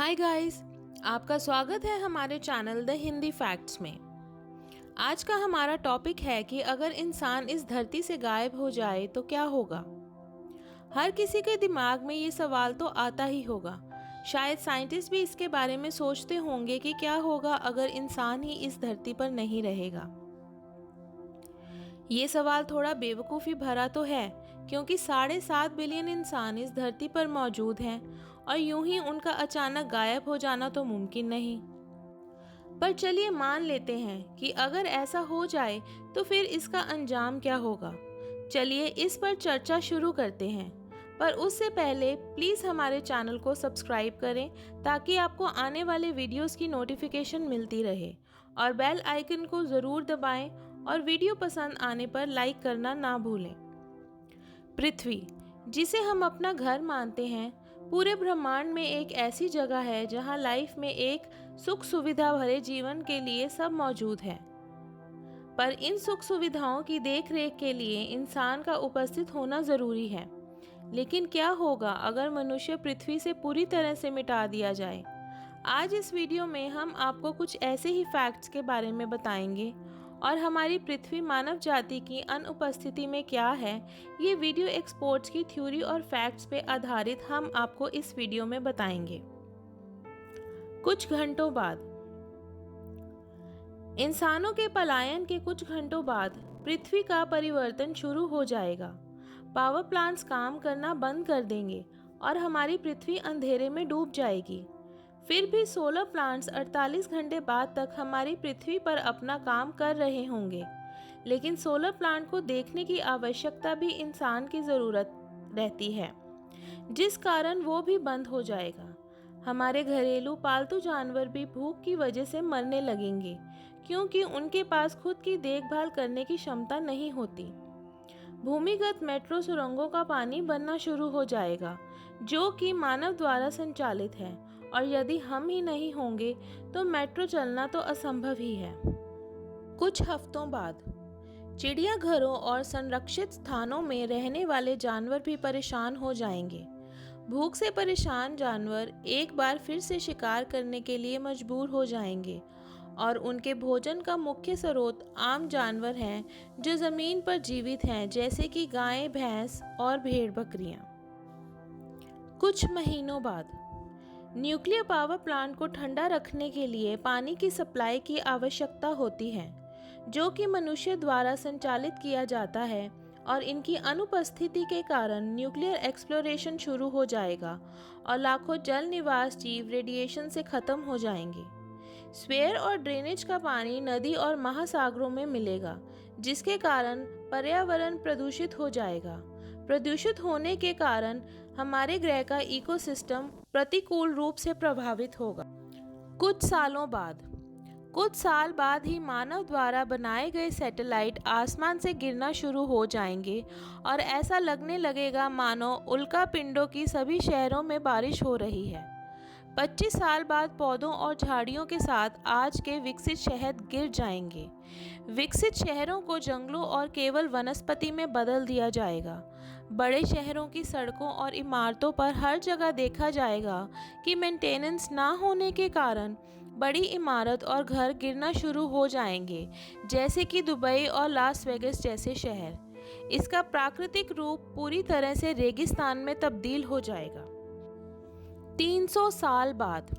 Hi guys, आपका स्वागत है हमारे चैनल द हिंदी फैक्ट्स में। आज का हमारा टॉपिक है कि अगर इंसान इस धरती से गायब हो जाए तो क्या होगा। हर किसी के दिमाग में ये सवाल तो आता ही होगा। शायद साइंटिस्ट भी इसके बारे में सोचते होंगे कि क्या होगा अगर इंसान ही इस धरती पर नहीं रहेगा। ये सवाल थोड़ा बेवकूफ़ी भरा तो है, क्योंकि 7.5 बिलियन इंसान इस धरती पर मौजूद हैं और यूं ही उनका अचानक गायब हो जाना तो मुमकिन नहीं। पर चलिए मान लेते हैं कि अगर ऐसा हो जाए तो फिर इसका अंजाम क्या होगा। चलिए इस पर चर्चा शुरू करते हैं, पर उससे पहले प्लीज़ हमारे चैनल को सब्सक्राइब करें ताकि आपको आने वाले वीडियोस की नोटिफिकेशन मिलती रहे, और बेल आइकन को ज़रूर दबाएं और वीडियो पसंद आने पर लाइक करना ना भूलें। पृथ्वी, जिसे हम अपना घर मानते हैं, पूरे ब्रह्मांड में एक ऐसी जगह है जहां लाइफ में एक सुख सुविधा भरे जीवन के लिए सब मौजूद है। पर इन सुख सुविधाओं की देख रेख के लिए इंसान का उपस्थित होना ज़रूरी है। लेकिन क्या होगा अगर मनुष्य पृथ्वी से पूरी तरह से मिटा दिया जाए। आज इस वीडियो में हम आपको कुछ ऐसे ही फैक्ट्स के बारे में बताएंगे, और हमारी पृथ्वी मानव जाति की अनुपस्थिति में क्या है, ये वीडियो एक्सपर्ट्स की थ्योरी और फैक्ट्स पे आधारित हम आपको इस वीडियो में बताएंगे। कुछ घंटों बाद, इंसानों के पलायन के कुछ घंटों बाद पृथ्वी का परिवर्तन शुरू हो जाएगा। पावर प्लांट्स काम करना बंद कर देंगे और हमारी पृथ्वी अंधेरे में डूब जाएगी। फिर भी सोलर प्लांट्स 48 घंटे बाद तक हमारी पृथ्वी पर अपना काम कर रहे होंगे। लेकिन सोलर प्लांट को देखने की आवश्यकता भी इंसान की ज़रूरत रहती है, जिस कारण वो भी बंद हो जाएगा। हमारे घरेलू पालतू जानवर भी भूख की वजह से मरने लगेंगे, क्योंकि उनके पास खुद की देखभाल करने की क्षमता नहीं होती। भूमिगत मेट्रो सुरंगों का पानी बनना शुरू हो जाएगा, जो कि मानव द्वारा संचालित है, और यदि हम ही नहीं होंगे तो मेट्रो चलना तो असंभव ही है। कुछ हफ्तों बाद, चिड़ियाघरों और संरक्षित स्थानों में रहने वाले जानवर भी परेशान हो जाएंगे। भूख से परेशान जानवर एक बार फिर से शिकार करने के लिए मजबूर हो जाएंगे, और उनके भोजन का मुख्य स्रोत आम जानवर हैं जो ज़मीन पर जीवित हैं, जैसे कि गायें, भैंस और भेड़ बकरियां। कुछ महीनों बाद, न्यूक्लियर पावर प्लांट को ठंडा रखने के लिए पानी की सप्लाई की आवश्यकता होती है, जो कि मनुष्य द्वारा संचालित किया जाता है, और इनकी अनुपस्थिति के कारण न्यूक्लियर एक्सप्लोरेशन शुरू हो जाएगा और लाखों जल निवास जीव रेडिएशन से खत्म हो जाएंगे। स्वेयर और ड्रेनेज का पानी नदी और महासागरों में मिलेगा, जिसके कारण पर्यावरण प्रदूषित हो जाएगा। प्रदूषित होने के कारण हमारे ग्रह का इकोसिस्टम प्रतिकूल रूप से प्रभावित होगा। कुछ साल बाद ही मानव द्वारा बनाए गए सैटेलाइट आसमान से गिरना शुरू हो जाएंगे, और ऐसा लगने लगेगा मानो उल्का पिंडों की सभी शहरों में बारिश हो रही है। 25 साल बाद पौधों और झाड़ियों के साथ आज के विकसित शहर गिर जाएंगे। विकसित शहरों को जंगलों और केवल वनस्पति में बदल दिया जाएगा। बड़े शहरों की सड़कों और इमारतों पर हर जगह देखा जाएगा कि मेंटेनेंस ना होने के कारण बड़ी इमारत और घर गिरना शुरू हो जाएंगे, जैसे कि दुबई और लास वेगास जैसे शहर। इसका प्राकृतिक रूप पूरी तरह से रेगिस्तान में तब्दील हो जाएगा। 300 साल बाद,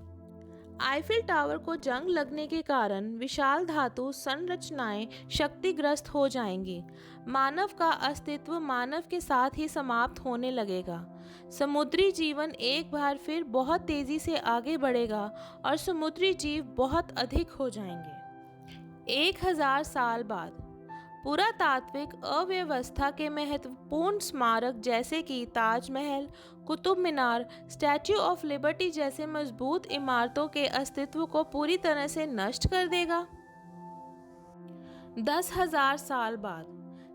आईफिल टावर को जंग लगने के कारण विशाल धातु संरचनाएं क्षतिग्रस्त हो जाएंगी। मानव का अस्तित्व मानव के साथ ही समाप्त होने लगेगा। समुद्री जीवन एक बार फिर बहुत तेजी से आगे बढ़ेगा और समुद्री जीव बहुत अधिक हो जाएंगे। 1000 साल बाद, पुरातात्विक अव्यवस्था के महत्वपूर्ण स्मारक जैसे कि Taj Mahal, Qutub Minar, statue of liberty जैसे मजबूत इमारतों के अस्तित्व को पूरी तरह से नष्ट कर देगा। 10,000 साल बाद,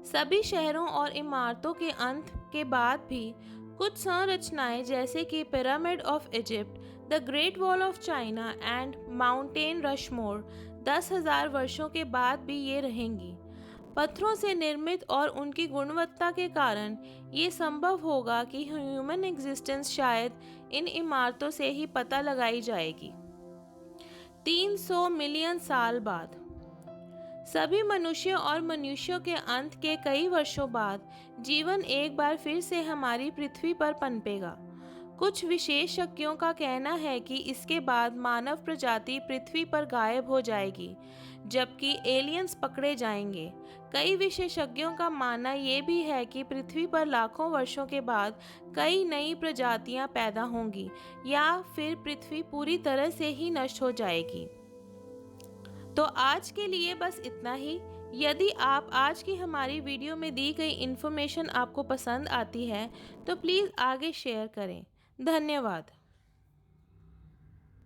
सभी शहरों और इमारतों के अंत के बाद भी कुछ संरचनाएं जैसे कि pyramid of Egypt, the great wall of China and mountain Rushmore 10,000 वर्षों के बाद भी ये रहेंगी। पत्थरों से निर्मित और उनकी गुणवत्ता के कारण ये संभव होगा कि ह्यूमन एग्जिस्टेंस शायद इन इमारतों से ही पता लगाई जाएगी। 300 मिलियन साल बाद सभी मनुष्यों और मनुष्यों के अंत के कई वर्षों बाद जीवन एक बार फिर से हमारी पृथ्वी पर पनपेगा। कुछ विशेषज्ञों का कहना है कि इसके बाद मानव प्रजाति पृथ्वी पर गायब हो जाएगी, जबकि एलियंस पकड़े जाएंगे। कई विशेषज्ञों का मानना ये भी है कि पृथ्वी पर लाखों वर्षों के बाद कई नई प्रजातियां पैदा होंगी या फिर पृथ्वी पूरी तरह से ही नष्ट हो जाएगी। तो आज के लिए बस इतना ही। यदि आप आज की हमारी वीडियो में दी गई इन्फॉर्मेशन आपको पसंद आती है तो प्लीज़ आगे शेयर करें। धन्यवाद।